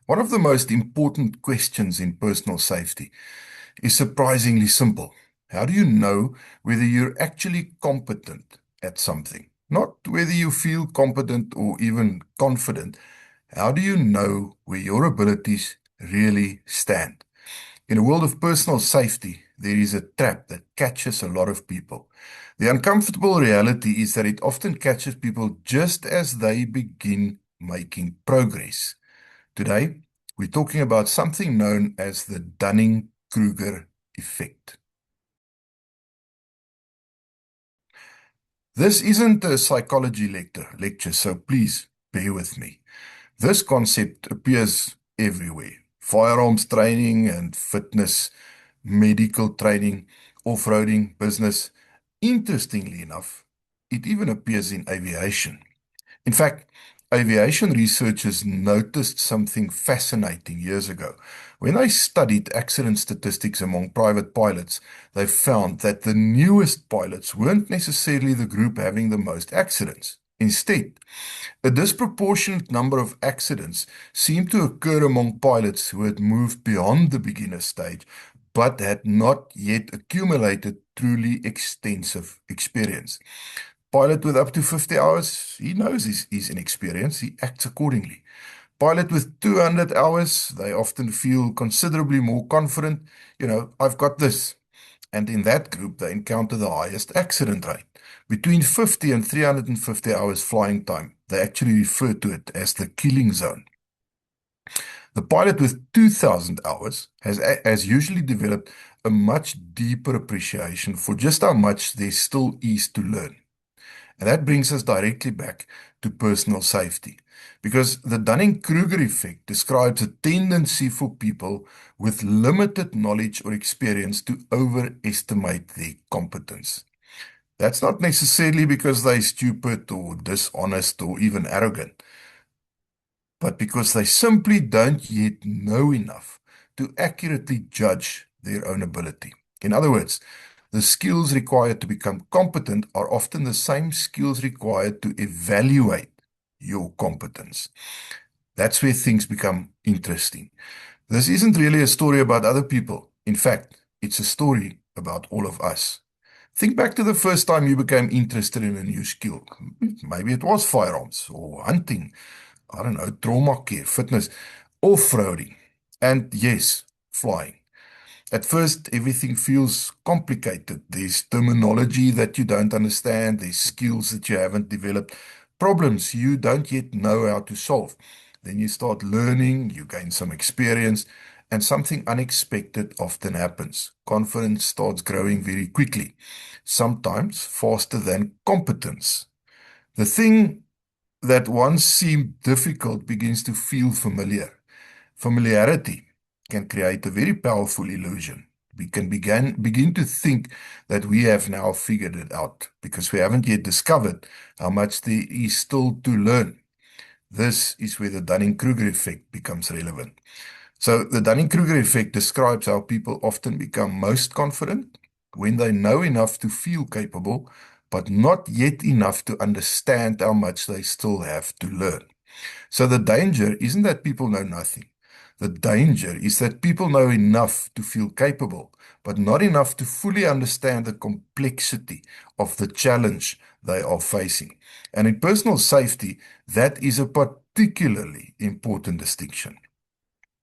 One of the most important questions in personal safety is surprisingly simple. How do you know whether you're actually competent at something? Not whether you feel competent or even confident. How do you know where your abilities really stand? In a world of personal safety, there is a trap that catches a lot of people. The uncomfortable reality is that it often catches people just as they begin making progress. Today, we're talking about something known as the Dunning-Kruger effect. This isn't a psychology lecture, so please bear with me. This concept appears everywhere. Firearms training and fitness, medical training, off-roading, business. Interestingly enough, it even appears in aviation. In fact, aviation researchers noticed something fascinating years ago. When they studied accident statistics among private pilots, they found that the newest pilots weren't necessarily the group having the most accidents. Instead, a disproportionate number of accidents seemed to occur among pilots who had moved beyond the beginner stage but had not yet accumulated truly extensive experience. Pilot with up to 50 hours, he knows he's inexperienced, he acts accordingly. Pilot with 200 hours, they often feel considerably more confident. I've got this. And in that group, they encounter the highest accident rate. Between 50 and 350 hours flying time, they actually refer to it as the killing zone. The pilot with 2,000 hours has usually developed a much deeper appreciation for just how much there still is to learn. And that brings us directly back to personal safety, because the Dunning-Kruger effect describes a tendency for people with limited knowledge or experience to overestimate their competence. That's not necessarily because they're stupid or dishonest or even arrogant, but because they simply don't yet know enough to accurately judge their own ability. In other words, the skills required to become competent are often the same skills required to evaluate your competence. That's where things become interesting. This isn't really a story about other people. In fact, it's a story about all of us. Think back to the first time you became interested in a new skill. Maybe it was firearms or hunting, I don't know, trauma care, fitness, off-roading, and yes, flying. At first, everything feels complicated. There's terminology that you don't understand. There's skills that you haven't developed, problems you don't yet know how to solve. Then you start learning, you gain some experience, and something unexpected often happens. Confidence starts growing very quickly, sometimes faster than competence. The thing that once seemed difficult begins to feel familiar. Familiarity can create a very powerful illusion. We can begin to think that we have now figured it out because we haven't yet discovered how much there is still to learn. This is where the Dunning-Kruger effect becomes relevant. So the Dunning-Kruger effect describes how people often become most confident when they know enough to feel capable, but not yet enough to understand how much they still have to learn. So the danger isn't that people know nothing. The danger is that people know enough to feel capable, but not enough to fully understand the complexity of the challenge they are facing. And in personal safety, that is a particularly important distinction.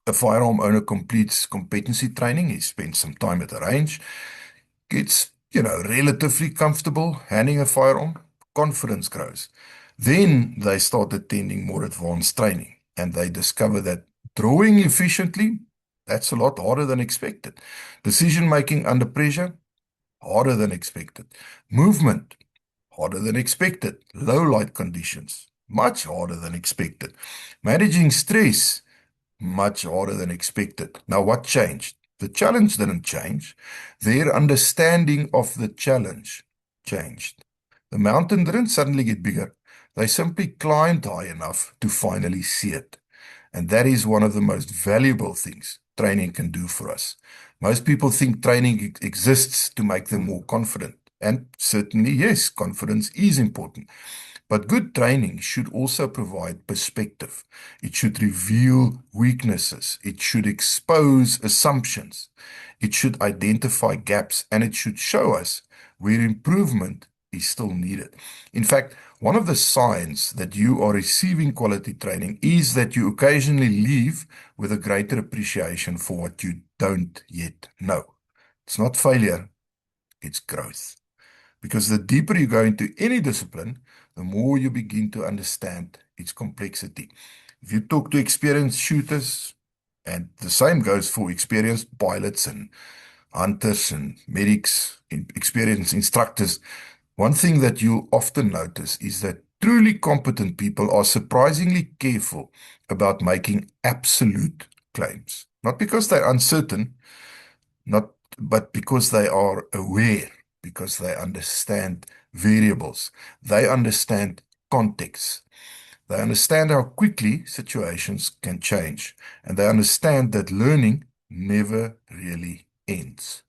A firearm owner completes competency training. He spends some time at the range, gets, relatively comfortable handling a firearm, confidence grows. Then they start attending more advanced training and they discover that drawing efficiently, that's a lot harder than expected. Decision making under pressure, harder than expected. Movement, harder than expected. Low light conditions, much harder than expected. Managing stress, much harder than expected. Now, what changed? The challenge didn't change. Their understanding of the challenge changed. The mountain didn't suddenly get bigger. They simply climbed high enough to finally see it. And that is one of the most valuable things training can do for us. Most people think training exists to make them more confident. And certainly, yes, confidence is important. But good training should also provide perspective. It should reveal weaknesses. It should expose assumptions. It should identify gaps, and it should show us where improvement is still needed. In fact, one of the signs that you are receiving quality training is that you occasionally leave with a greater appreciation for what you don't yet know. It's not failure, it's growth. Because the deeper you go into any discipline, the more you begin to understand its complexity. If you talk to experienced shooters, and the same goes for experienced pilots and hunters and medics, experienced instructors, one thing that you often notice is that truly competent people are surprisingly careful about making absolute claims. Not because they're uncertain, not, but because they are aware, because they understand variables, they understand context, they understand how quickly situations can change, and they understand that learning never really ends.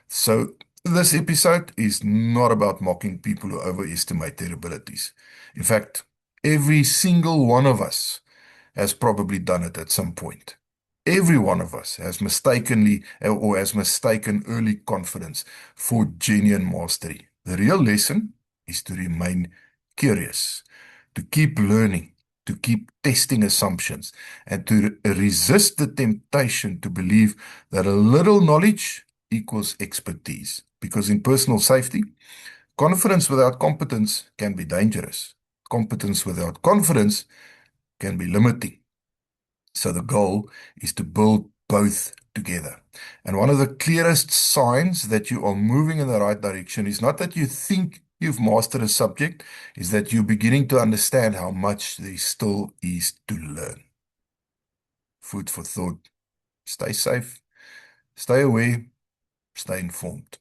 So, this episode is not about mocking people who overestimate their abilities. In fact, every single one of us has probably done it at some point. Every one of us has mistakenly or has mistaken early confidence for genuine mastery. The real lesson is to remain curious, to keep learning, to keep testing assumptions, and to resist the temptation to believe that a little knowledge equals expertise. Because in personal safety, confidence without competence can be dangerous. Competence without confidence can be limiting. So the goal is to build both together. And one of the clearest signs that you are moving in the right direction is not that you think you've mastered a subject, is that you're beginning to understand how much there still is to learn. Food for thought. Stay safe, stay aware, stay informed.